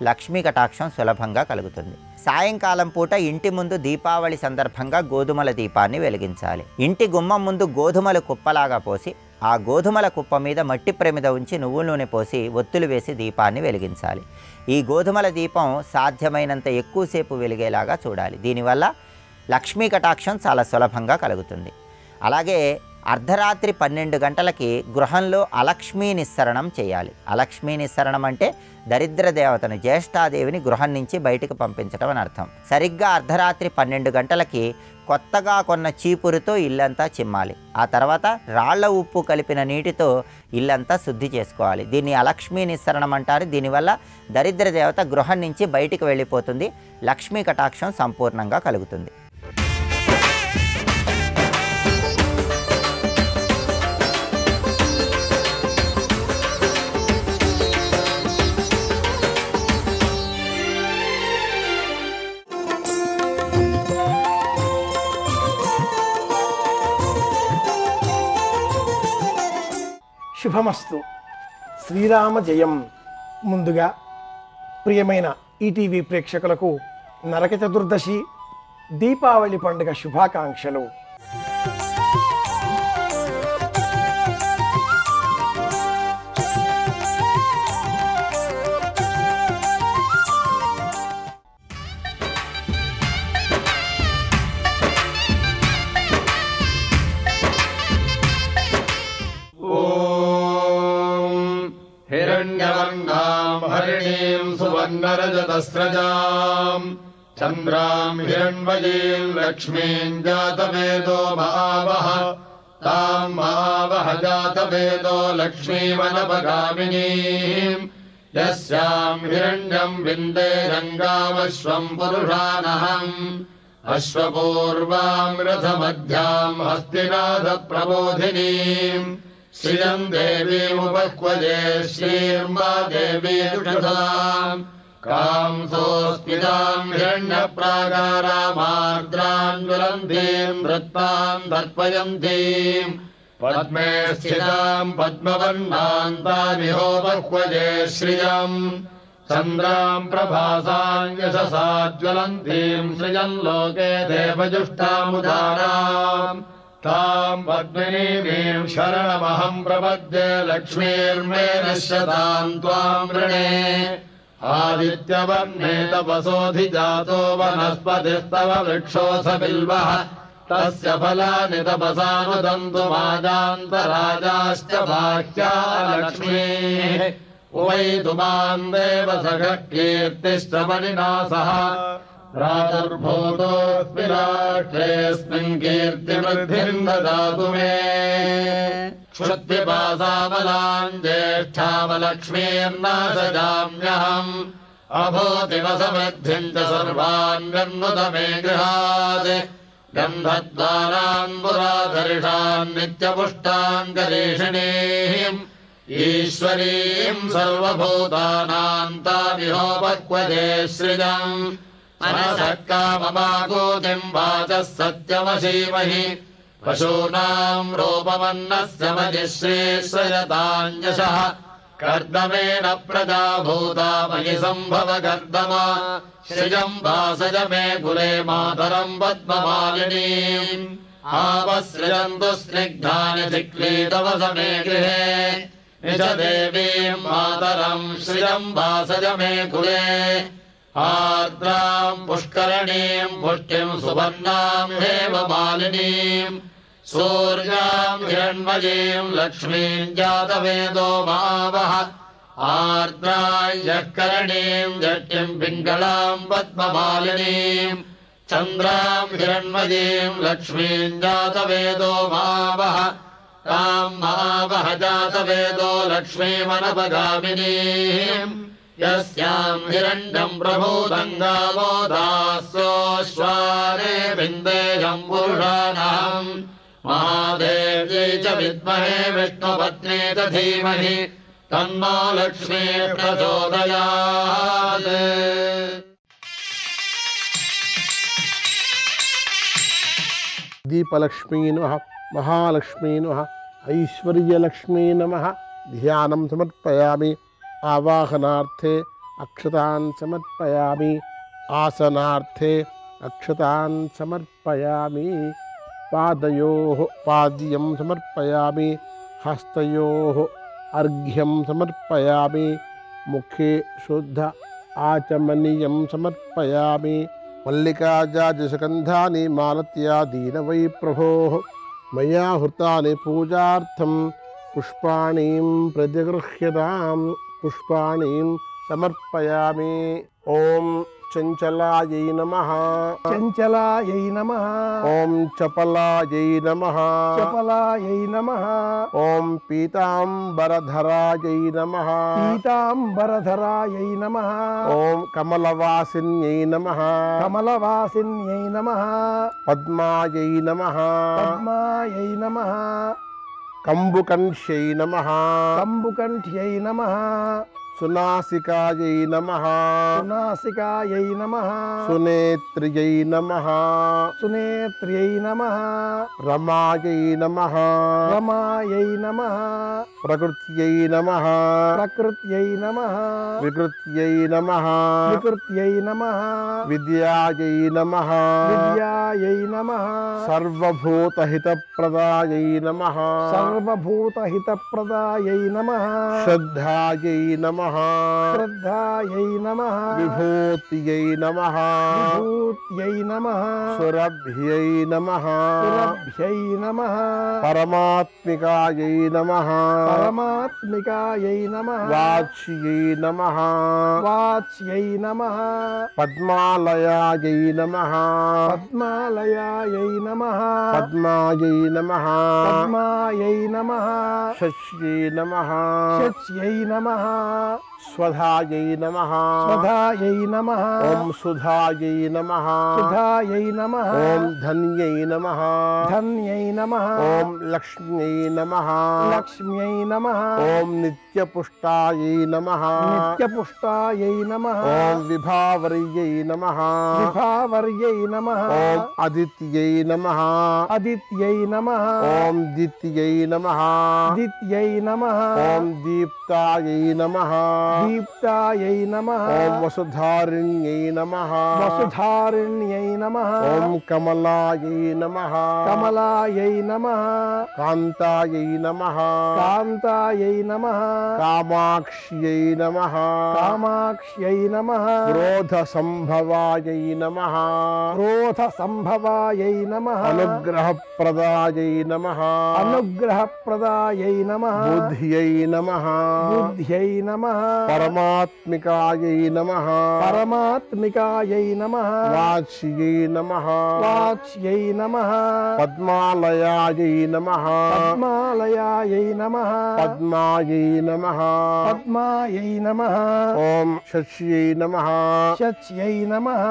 లక్ష్మీ కటాక్షం సులభంగా కలుగుతుంది. సాయంకాలం పూట ఇంటి ముందు దీపావళి సందర్భంగా గోధుమల దీపాన్ని వెలిగించాలి. ఇంటి గుమ్మం ముందు గోధుమలు కుప్పలాగా పోసి ఆ గోధుమల కుప్ప మీద మట్టి ప్రమిద ఉంచి నువ్వుల నూనె పోసి ఒత్తులు వేసి దీపాన్ని వెలిగించాలి. ఈ గోధుమల దీపం సాధ్యమైనంత ఎక్కువసేపు వెలిగేలాగా చూడాలి. దీనివల్ల లక్ష్మీ కటాక్షం చాలా సులభంగా కలుగుతుంది. అలాగే అర్ధరాత్రి 12 గంటలకి గృహంలో అలక్ష్మీ నిస్సరణం చేయాలి. అలక్ష్మీ నిస్సరణం అంటే దరిద్ర దేవతను జ్యేష్ఠాదేవిని గృహం నుంచి బయటకు పంపించడం అని అర్థం. సరిగ్గా అర్ధరాత్రి 12 గంటలకి కొత్తగా కొన్న చీపురుతో ఇల్లంతా చిమ్మాలి. ఆ తర్వాత రాళ్ల ఉప్పు కలిపిన నీటితో ఇల్లంతా శుద్ధి చేసుకోవాలి. దీన్ని అలక్ష్మీ నిస్సరణం అంటారు. దీనివల్ల దరిద్ర దేవత గృహం నుంచి బయటికి వెళ్ళిపోతుంది. లక్ష్మీ కటాక్షం సంపూర్ణంగా కలుగుతుంది. శుభమస్తు. శ్రీరామ జయం. ముందుగా ప్రియమైన ఈటీవీ ప్రేక్షకులకు నరక చతుర్దశి దీపావళి పండుగ శుభాకాంక్షలు. हिरण्यवर्णाम् हरिणीम् सुवर्णरजतस्रजाम् चन्द्राम् हिरण्मयीम् लक्ष्मीम् जातवेदो महावः ताम् महावः जातवेदो लक्ष्मीमनपगामिनीम् यस्याम् हिरण्यम् विन्दे रङ्गामश्वम् पुरुषानहम् अश्वपूर्वाम् रथमध्याम् हस्तिनाथप्रबोधिनीम् श्रियम् देवीमुपह्वजे श्रीर्मा देवी दुषधाम् कांसोऽस्मिताम् हिरण्यप्राकारामार्द्राम् ज्वलन्तीम् नृत्ताम् तर्पयन्तीम् पद्मे स्थिताम् पद्मवर्णान्तामिहोपह्वजे श्रियम् चन्द्राम् प्रभासाम् यशसा ज्वलन्तीम् श्रियम् लोके देवजुष्टामुदाराम् ताम् पद्मिनीमीम् शरणमहम् प्रपद्ये लक्ष्मीर्मे नश्यताम् त्वाम् वृणे आदित्यवर्णे तपसोऽधिजातो वनस्पतिस्तव वृक्षोऽथ बिल्वः तस्य फलानि तपसानुदन्तु माजान्तराजाश्च बाह्या लक्ष्मीः उवैतु माम् देव सखः कीर्तिश्च मणिना सह प्रादुर्भूतोऽस्मि राष्ट्रेऽस्मिन् कीर्तिवृद्धिम् ददातु मे क्षुत्पिपासामलाम् ज्येष्ठामलक्ष्मीर्नाशजाम्यहम् अभूतिवसमृद्धिम् च सर्वान् गन्नुत मे गृहात् गन्धद्वारान् पुराधरिषान् नित्यपुष्टान् करीषिणीम् ईश्वरीम् सर्वभूतानाम् तामिहोपह्वजे सृजम् मनसः काममाकूतिम् वाचः सत्यमशीमहि पशूनाम् रूपमन्नस्य मजिश्रीश्रयताञ्जसः कर्दमेन प्रजा भूता मयि सम्भव कर्दमा श्रियम् वासज मे कुले मातरम् पद्ममालिनीम् आवसृजन्तु स्निग्धानि चिक्लीतवस मे गृहे निज देवीम् मातरम् श्रियम् वासज मे कुले आर्द्राम् पुष्करणीम् पुष्टिम् सुवर्णाम् हेममालिनीम् सूर्याम् हिरण्मयीम् लक्ष्मीम् जातवेदो महावः आर्द्रायः करणीम् जट्टिम् पिङ्गलाम् पद्ममालिनीम् चन्द्राम् हिरण्मयीम् लक्ष्मीम् जातवेदो महावः ताम् महावह जातवेदो लक्ष्मीमनपगामिनीम् यस्याम् हिरण्यम् प्रभूतम् गावो दास्योश्वारे विन्देयम् पुरुषाणम् महादेव्यै च विद्महे विष्णुपत्नी च धीमहि तन्नो लक्ष्मी प्रचोदयात्। दीपलक्ष्मी नमः, महालक्ष्मी नमः, ऐश्वर्यलक्ष्मी नमः। ध्यानं समर्पयामि। आवाहनार्थे अक्षतान् समर्पयामि। आसनार्थे अक्षतान् समर्पयामि। पादयोः पाद्यं समर्पयामि। हस्तयोः अर्घ्यं समर्पयामि। मुखे शुद्ध आचमनीयं समर्पयामि। मल्लिकाजातिसुगन्धानि मालत्यादीन वै प्रभोः मया हृतानि पूजार्थं पुष्पाणीं प्रतिगृह्यताम्। पुष्पाणीं समर्पयामि। ॐ चञ्चलायै नमः। चञ्चलायै नमः। ॐ चपलायै नमः। चपलायै नमः। ॐ पीताम्बरधरायै नमः। पीताम्बरधरायै नमः। ॐ कमलवासिन्यै नमः। कमलवासिन्यै नमः। पद्मायै नमः। पद्मायै नमः। कम्बुकण्ठ्यै नमः। कम्बुकण्ठ्यै नमः। सुनासिकायै नमः। सुनासिकायै नमः। सुनेत्र्यै नमः। सुनेत्र्यै नमः। रमायै नमः। रमायै नमः। प्रकृत्यै नमः। प्रकृत्यै नमः। विकृत्यै नमः। विकृत्यै नमः। विद्यायै नमः। विद्यायै नमः। सर्वभूतहितप्रदायै नमः। सर्वभूतहितप्रदायै नमः। श्रद्धायै नमः। श्रद्धायै नमः। विभूत्यै नमः। विभूत्यै नमः। सुरभ्यै नमः। सुरभ्यै नमः। परमात्मिकायै नमः। परमात्मिकायै नमः। वाच्यै नमः। वाच्यै नमः। पद्मालयायै नमः। पद्मालयायै नमः। पद्मायै नमः। पद्मायै नमः। शच्यै नमः। शच्यै नमः। स्वधायै नमः। स्वधायै नमः। ॐ सुधायै नमः। सुधायै नमः। ॐ धन्यै नमः। धन्यै नमः। ॐ लक्ष्म्यै नमः। लक्ष्म्यै नमः। ॐ नित्यपुष्टायै नमः। नित्यपुष्टायै नमः। ॐ विभावर्यै नमः। विभावर्यै नमः। ॐ अदित्यै नमः। अदित्यै नमः। ॐ दित्यै नमः। दित्यै नमः। ॐ दीप्तायै नमः। दीप्तायै नमः। ॐ वसुधारिण्यै नमः। वसुधारिण्यै नमः। ॐ कमलायै नमः। कमलायै नमः। कान्तायै नमः। कान्तायै नमः। कामाक्ष्यै नमः। कामाक्ष्यै नमः। क्रोधसम्भवायै नमः। क्रोधसम्भवायै नमः। अनुग्रहप्रदायै नमः। अनुग्रहप्रदायै नमः। बुद्ध्यै नमः। बुद्ध्यै नमः। परमात्मिकायै नमः। परमात्मिकायै नमः। वाच्यै नमः। वाच्यै नमः। पद्मालयायै नमः। पद्मालयायै नमः। पद्मायै नमः। पद्मायै नमः। ॐ शच्यै नमः। शच्यै नमः।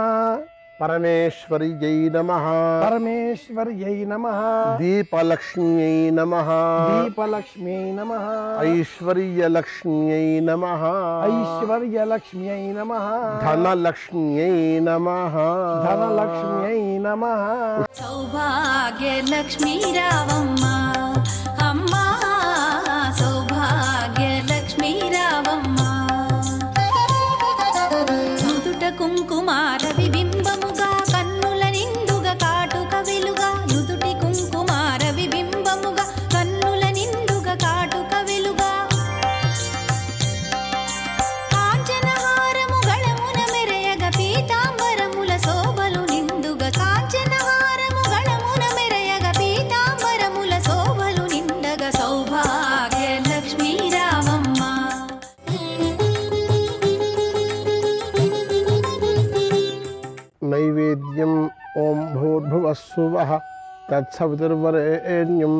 परमेश्वर्यै नमः। परमेश्वर्यै नमः। दीपलक्ष्म्यै नमः। दीपलक्ष्म्यै नमः। ऐश्वर्यलक्ष्म्यै नमः। ऐश्वर्यलक्ष्म्यै नमः। धनलक्ष्म्यै नमः। धनलक्ष्म्यै नमः। सौभाग्यलक्ष्मी रावम्म अम्मा सौभाग्यलक्ष्मी रावम्म నుదుట కుంకుమార విబింబముగా కన్నుల నిండుగా కాటుక వెలుగా నుదుటి కుంకుమార విబింబముగా కన్నుల నిండుగా కాటుక వెలుగా కాంచనహారము గళమున మెరయగ పీతాంబరముల శోభలు నిండుగా కాంచనహారము గళమున మెరయగ పీతాంబరముల శోభలు నిండగా సౌభాగ్యలక్ష్మీ రావమ్మ नैवेद्यम् ॐ भूर्भुवः स्वः तत्सवितुर्वरेण्यं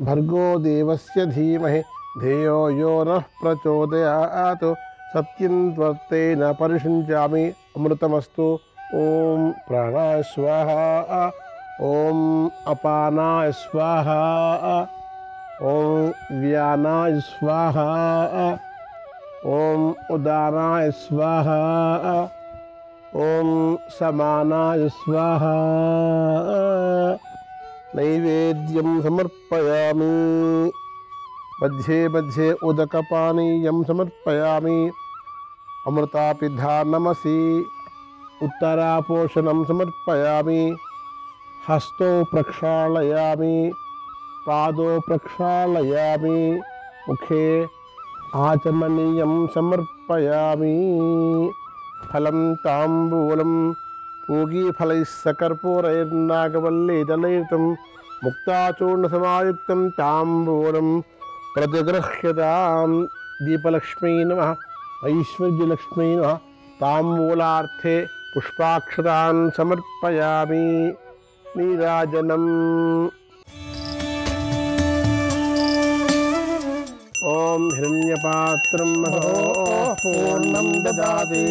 భర్గో దేవస్య ధీమహి ధియో యో నః ప్రచోదయాత్ సత్యం త్వర్తేన పరిషించామి అమృతమస్తు. ఓం ప్రాణాయ స్వాహ, ఓం అపానాయ స్వాహ, ఓం వ్యానాయ స్వాహ, ఓం ఉదానాయ స్వాహ, ఓం సమానాయ స్వాహ. నైవేద్యం సమర్పయామి. మధ్యే మధ్యే ఉదకపానీయం సమర్పయామి. అమృతాపిధానమసి. ఉత్తరాపోషణం సమర్పయామి. హస్తో ప్రక్షాళయామి. పాదో ప్రక్షాళయామి. ముఖే ఆచమనీయం సమర్పయామి. ఫలం తాంబూలం పూగీఫలైः सकर्पूरैर्नागवल्लीदलयुतं मुक्ताचूर्णसमायुक्तं ताम्बूलं प्रतिगृह्यतां. दीपलक्ष्मी नमः, ऐश्वर्यलक्ष्मी नमः. ताम्बूलार्थे पुष्पाक्षतान् समर्पयामि. नीराजनम्. ॐ हिरण्यपात्रं पूर्णं ददाति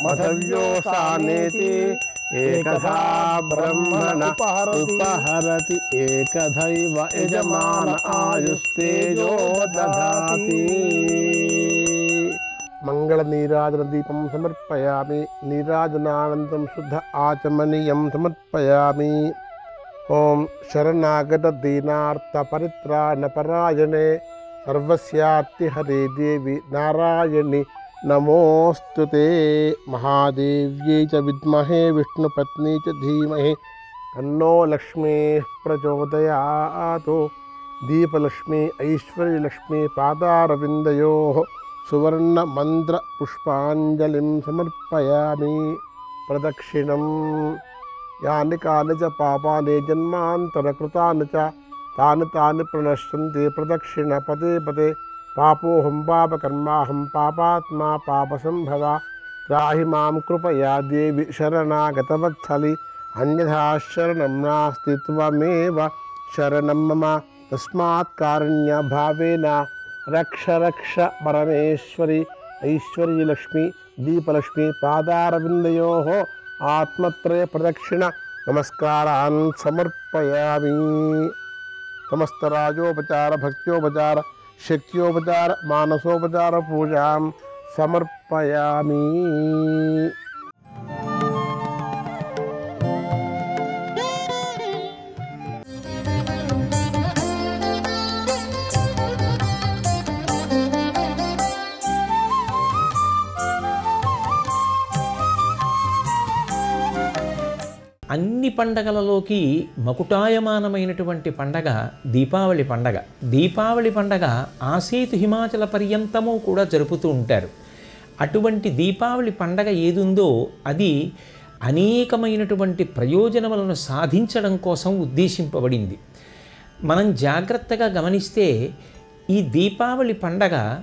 मधव्योसानेति एकधा ब्रह्मण उपहरति एकधैव यजमान आयुस्तेजो दधाति. మంగళనీరాజనదీపం సమర్పయామి. నీరాజనానందం శుద్ధ ఆచమనీయం సమర్పయామి. ఓం శరణాగత దీనార్త పరిత్రాణపరాయణే సర్వస్యార్తి హరే దేవి నారాయణి నమోస్తుతే. మహాదేవ్యై చ విద్మహే విష్ణుపత్ని చ ధీమహి తన్నో లక్ష్మీ ప్రచోదయాత్. దీపలక్ష్మి ఐశ్వర్యలక్ష్మి పాదారవిందయోః సువర్ణ మంత్ర పుష్పాంజలిం సమర్పయామి. ప్రదక్షిణం. యాని కాని చ పాపాని జన్మాంతరకృతాని చ తాని తాని ప్రణశ్యంతి ప్రదక్షిణ పదే పదే. పాపోహం పాపకర్మాహం పాపాత్మా పాపసంభవ. త్రాహి మాం కృపయా దేవి శరణాగతవత్సలి. అన్యథా శరణం నాస్తి త్వమేవ శరణం మమ. తస్మాత్ కారుణ్య భావేన రక్ష రక్ష పరమేశ్వరి. ఐశ్వర్యలక్ష్మి దీపలక్ష్మి పాదారవిందయోః ఆత్మత్రయ ప్రదక్షిణ నమస్కారాన్ సమర్పయామి. సమస్త రాజోపచార భక్త్యోపచార శక్త్యోపచార మానసోపచార పూజాం సమర్పయామి. అన్ని పండగలలోకి మకుటాయమానమైనటువంటి పండగ దీపావళి పండగ. దీపావళి పండగ ఆసేతు హిమాచల పర్యంతము కూడా జరుపుతూ ఉంటారు. అటువంటి దీపావళి పండగ ఏదుందో అది అనేకమైనటువంటి ప్రయోజనములను సాధించడం కోసం ఉద్దేశింపబడింది. మనం జాగ్రత్తగా గమనిస్తే ఈ దీపావళి పండగ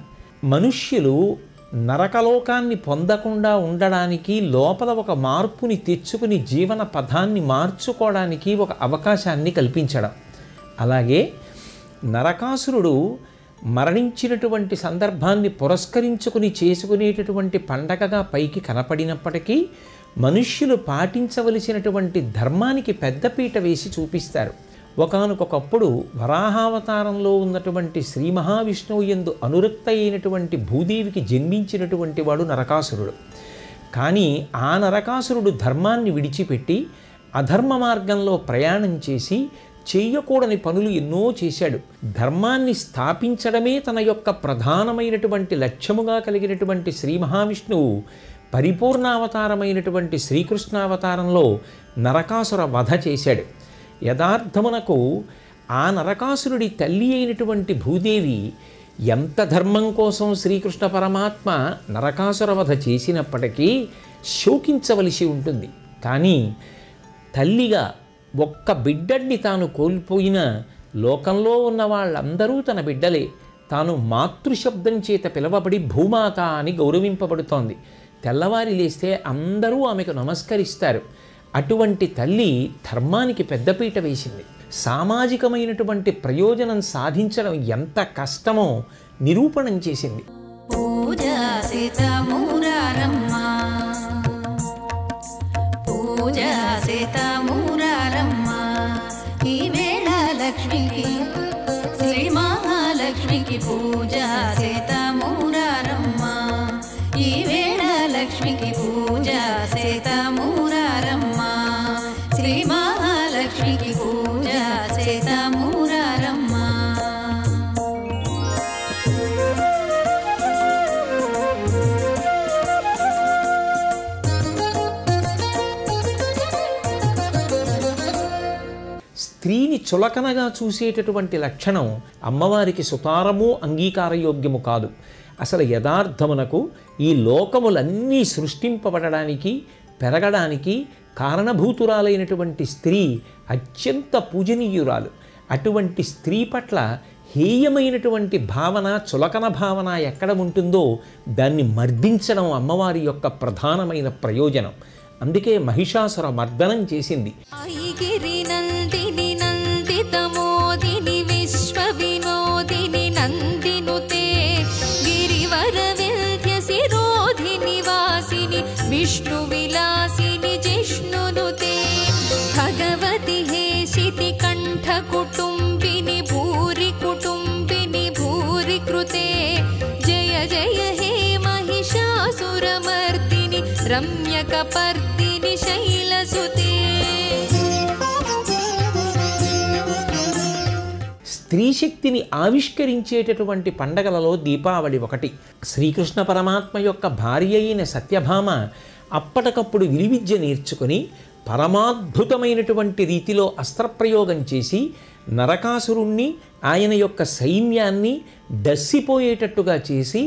మనుష్యులు నరకలోకాన్ని పొందకుండా ఉండడానికి, లోపల ఒక మార్పుని తెచ్చుకుని జీవన పథాన్ని మార్చుకోవడానికి ఒక అవకాశాన్ని కల్పించడం. అలాగే నరకాసురుడు మరణించినటువంటి సందర్భాన్ని పురస్కరించుకుని చేసుకునేటటువంటి పండగగా పైకి కనపడినప్పటికీ మనుష్యులు పాటించవలసినటువంటి ధర్మానికి పెద్దపీట వేసి చూపిస్తారు. ఒకానొకప్పుడు వరాహావతారంలో ఉన్నటువంటి శ్రీ మహావిష్ణువు యందు అనురక్త అయినటువంటి భూదేవికి జన్మించినటువంటి వాడు నరకాసురుడు. కానీ ఆ నరకాసురుడు ధర్మాన్ని విడిచిపెట్టి అధర్మ మార్గంలో ప్రయాణం చేసి చెయ్యకూడని పనులు ఎన్నో చేశాడు. ధర్మాన్ని స్థాపించడమే తన యొక్క ప్రధానమైనటువంటి లక్ష్యముగా కలిగినటువంటి శ్రీ మహావిష్ణువు పరిపూర్ణావతారమైనటువంటి శ్రీకృష్ణావతారంలో నరకాసుర వధ చేశాడు. యథార్థమునకు ఆ నరకాసురుడి తల్లి అయినటువంటి భూదేవి ఎంత ధర్మం కోసం శ్రీకృష్ణ పరమాత్మ నరకాసుర వధ చేసినప్పటికీ శోకించవలసి ఉంటుంది. కానీ తల్లిగా ఒక్క బిడ్డని తాను కోల్పోయిన లోకంలో ఉన్న వాళ్ళందరూ తన బిడ్డలే. తాను మాతృశబ్దం చేత పిలవబడి భూమాత అని గౌరవింపబడుతోంది. తెల్లవారి లేస్తే అందరూ ఆమెకు నమస్కరిస్తారు. అటువంటి తల్లి ధర్మానికి పెద్దపీట వేసింది. సామాజికమైనటువంటి ప్రయోజనం సాధించడం ఎంత కష్టమో నిరూపణం చేసింది. లక్ష్మికి శ్రీ మహాలక్ష్మికి పూజ సీతామూరారమ్మ, ఈ వేళ లక్ష్మికి పూజ సీతామూరారమ్మ, శ్రీ మహాలక్ష్మికి పూజ సీతామూరారమ్మ. స్త్రీని చులకనగా చూసేటటువంటి లక్షణం అమ్మవారికి సుతారము అంగీకారయోగ్యము కాదు. అసలు యథార్థమునకు ఈ లోకములన్నీ సృష్టింపబడడానికి పెరగడానికి కారణభూతురాలైనటువంటి స్త్రీ అత్యంత పూజనీయురాలు. అటువంటి స్త్రీ పట్ల హేయమైనటువంటి భావన, చులకన భావన ఎక్కడ ఉంటుందో దాన్ని మర్దించడం అమ్మవారి యొక్క ప్రధానమైన ప్రయోజనం. అందుకే మహిషాసుర మర్దనం చేసింది. నందితమోదిని విశ్వ వినోదిని నందినుతే గిరివర వింధ్య శిరోధిని వాసిని విష్ణు విలాసిని జిష్ణునుతే భగవతి హేషితి కంఠ కుటుంబిని భూరి కృతే జయ జయ హే మహిషాసురమర్దిని రమ్యకపర్దిని శైలసుతే. స్త్రీ శక్తిని ఆవిష్కరించేటటువంటి పండగలలో దీపావళి ఒకటి. శ్రీకృష్ణ పరమాత్మ యొక్క భార్య అయిన సత్యభామ అప్పటికప్పుడు విలువిద్య నేర్చుకొని పరమాద్భుతమైనటువంటి రీతిలో అస్త్రప్రయోగం చేసి నరకాసురుణ్ణి ఆయన యొక్క సైన్యాన్ని డస్సిపోయేటట్టుగా చేసి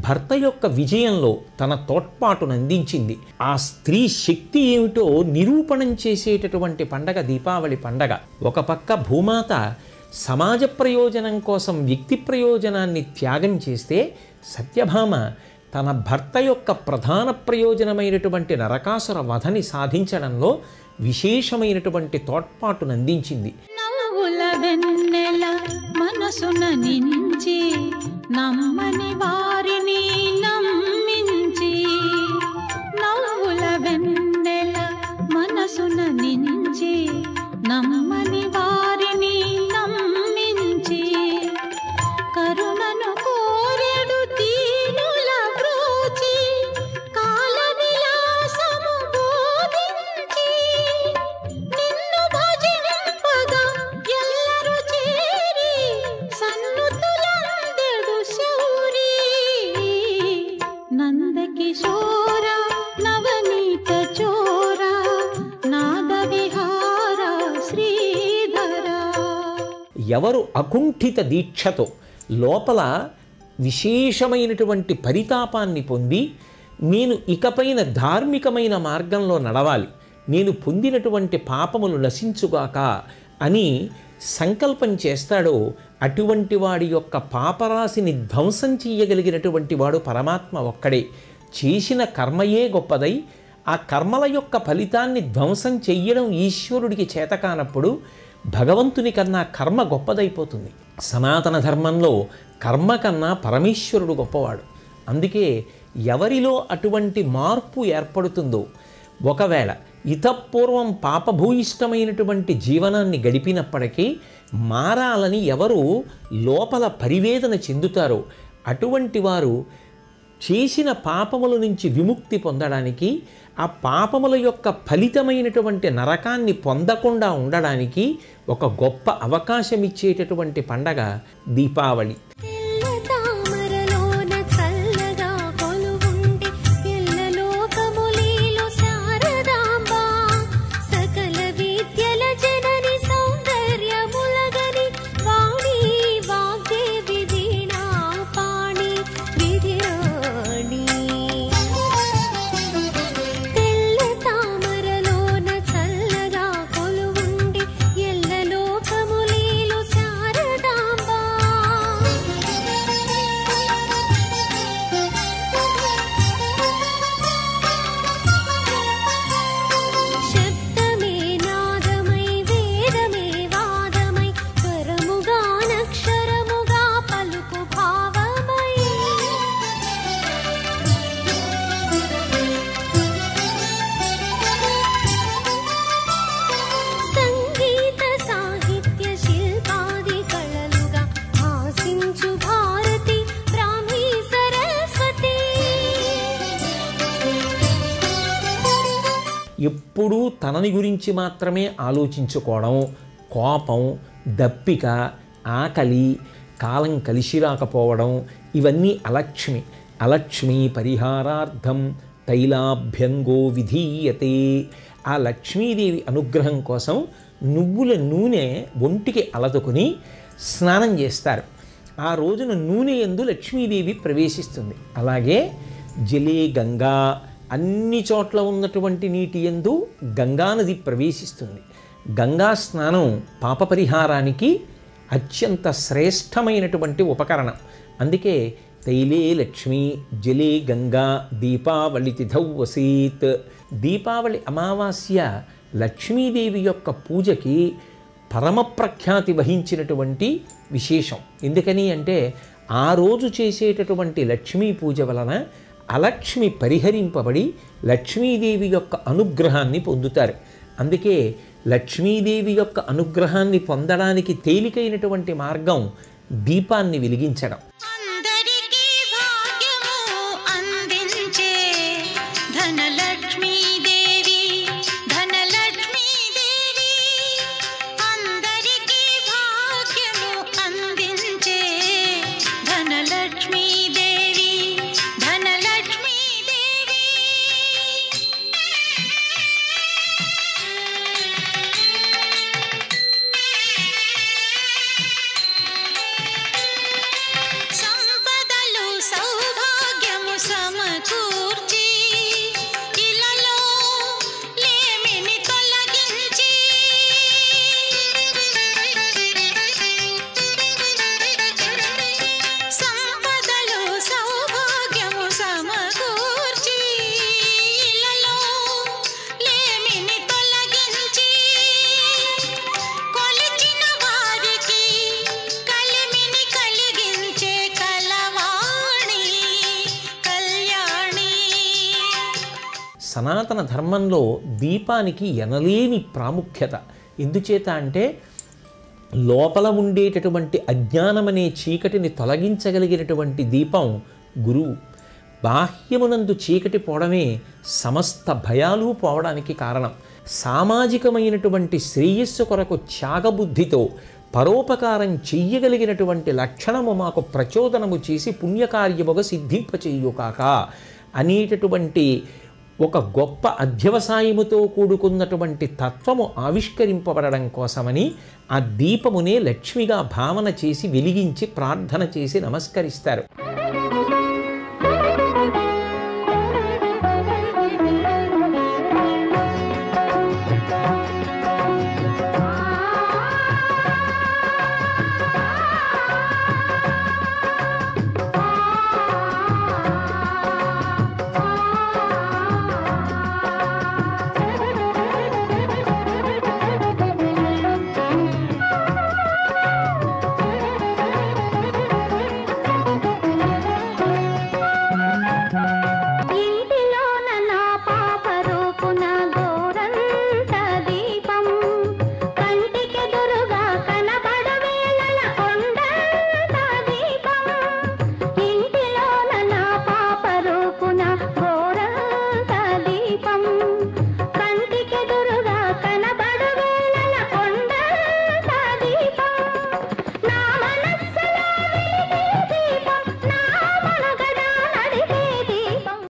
భర్త యొక్క విజయంలో తన తోడ్పాటును అందించింది. ఆ స్త్రీ శక్తి ఏమిటో నిరూపణం చేసేటటువంటి పండగ దీపావళి పండగ. ఒక పక్క భూమాత సమాజ ప్రయోజనం కోసం వ్యక్తి ప్రయోజనాన్ని త్యాగం చేస్తే, సత్యభామ తన భర్త యొక్క ప్రధాన ప్రయోజనమైనటువంటి నరకాసుర వధని సాధించడంలో విశేషమైనటువంటి తోడ్పాటును అందించింది. నవ్వుల వెన్నెల మనసున నించి నమ్మని వారిని నమ్మించి, నవ్వుల వెన్నెల మనసున నించి నమ్మని వారిని నమ్మించి, కరుణను కోరెడు దీనుల బ్రోచి కాల విలాసము బోధించి, నిన్ను భజింపగా ఎల్లరు చేరి సన్నుతులందెడు శౌరి. నందకిశోర నవనీత చోర నాద విహార శ్రీధర. ఎవరు అకుంఠిత దీక్షతో లోపల విశేషమైనటువంటి పరితాపాన్ని పొంది నేను ఇకపైన ధార్మికమైన మార్గంలో నడవాలి, నేను పొందినటువంటి పాపములు నశించుగాక అని సంకల్పం చేస్తాడో అటువంటి వాడి యొక్క పాపరాశిని ధ్వంసం చెయ్యగలిగినటువంటి వాడు పరమాత్మ ఒక్కడే. చేసిన కర్మయే గొప్పదై ఆ కర్మల యొక్క ఫలితాన్ని ధ్వంసం చెయ్యడం ఈశ్వరుడికి చేతకానప్పుడు భగవంతుని కన్నా కర్మ గొప్పదైపోతుంది. సనాతన ధర్మంలో కర్మ కన్నా పరమేశ్వరుడు గొప్పవాడు. అందుకే ఎవరిలో అటువంటి మార్పు ఏర్పడుతుందో, ఒకవేళ ఇతపూర్వం పాపభూయిష్టమైనటువంటి జీవనాన్ని గడిపినప్పటికీ మారాలని ఎవరు లోపల పరివేదన చెందుతారో అటువంటి వారు చేసిన పాపముల నుంచి విముక్తి పొందడానికి, ఆ పాపముల యొక్క ఫలితమైనటువంటి నరకాన్ని పొందకుండా ఉండడానికి ఒక గొప్ప అవకాశం ఇచ్చేటటువంటి పండగ దీపావళి. ఎప్పుడూ తనని గురించి మాత్రమే ఆలోచించుకోవడం, కోపం, దప్పిక, ఆకలి, కాలం కలిసి రాకపోవడం, ఇవన్నీ అలక్ష్మి. అలక్ష్మి పరిహారార్థం తైలాభ్యంగో విధీయతే. ఆ లక్ష్మీదేవి అనుగ్రహం కోసం నువ్వుల నూనె ఒంటికి అలదుకుని స్నానం చేస్తారు. ఆ రోజున నూనె యందు లక్ష్మీదేవి ప్రవేశిస్తుంది. అలాగే జలే గంగా, అన్ని చోట్ల ఉన్నటువంటి నీటి యందు గంగానది ప్రవేశిస్తుంది. గంగా స్నానం పాప పరిహారానికి అత్యంత శ్రేష్టమైనటువంటి ఉపకరణం. అందుకే తైలే లక్ష్మి జలే గంగా దీపావళి తిథౌ వసీత్. దీపావళి అమావాస్య లక్ష్మీదేవి యొక్క పూజకి పరమ ప్రఖ్యాతి వహించినటువంటి విశేషం. ఎందుకని అంటే ఆ రోజు చేసేటటువంటి లక్ష్మీ పూజ వలన అలక్ష్మి పరిహరింపబడి లక్ష్మీదేవి యొక్క అనుగ్రహాన్ని పొందుతారు. అందుకే లక్ష్మీదేవి యొక్క అనుగ్రహాన్ని పొందడానికి తేలికైనటువంటి మార్గం దీపాన్ని వెలిగించడం. అందరికీ భాగ్యము అందించే ధనలక్ష్మీ దేవి, ధనలక్ష్మీ దేవి. అందరికీ భాగ్యము అందించే ధనలక్ష్మీ దేవి, ధనలక్ష్మీ దేవి. సంపదలు సౌభాగ్యము సమకూర్చి ఇలలో లేమిని తొలగించి సంపదలు సౌభాగ్యము సమకూర్చి ఇలలో లేమిని తొలగించి కొలిచిన వారికి కలిమిని కలిగించే కలవాణి కళ్యాణి. సనాతన ధర్మంలో దీపానికి ఎనలేని ప్రాముఖ్యత. ఎందుచేత అంటే లోపల ఉండేటటువంటి అజ్ఞానమనే చీకటిని తొలగించగలిగినటువంటి దీపం గురువు. బాహ్యమునందు చీకటి పోవడమే సమస్త భయాలు పోవడానికి కారణం. సామాజికమైనటువంటి శ్రేయస్సు కొరకు త్యాగబుద్ధితో పరోపకారం చెయ్యగలిగినటువంటి లక్షణము మాకు ప్రచోదనము చేసి పుణ్యకార్యముగా సిద్ధింపచేయుకాక అనేటటువంటి ఒక గొప్ప అధ్యవసాయముతో కూడుకున్నటువంటి తత్వము ఆవిష్కరింపబడడం కోసమని ఆ దీపమునే లక్ష్మిగా భావన చేసి వెలిగించి ప్రార్థన చేసి నమస్కరిస్తారు.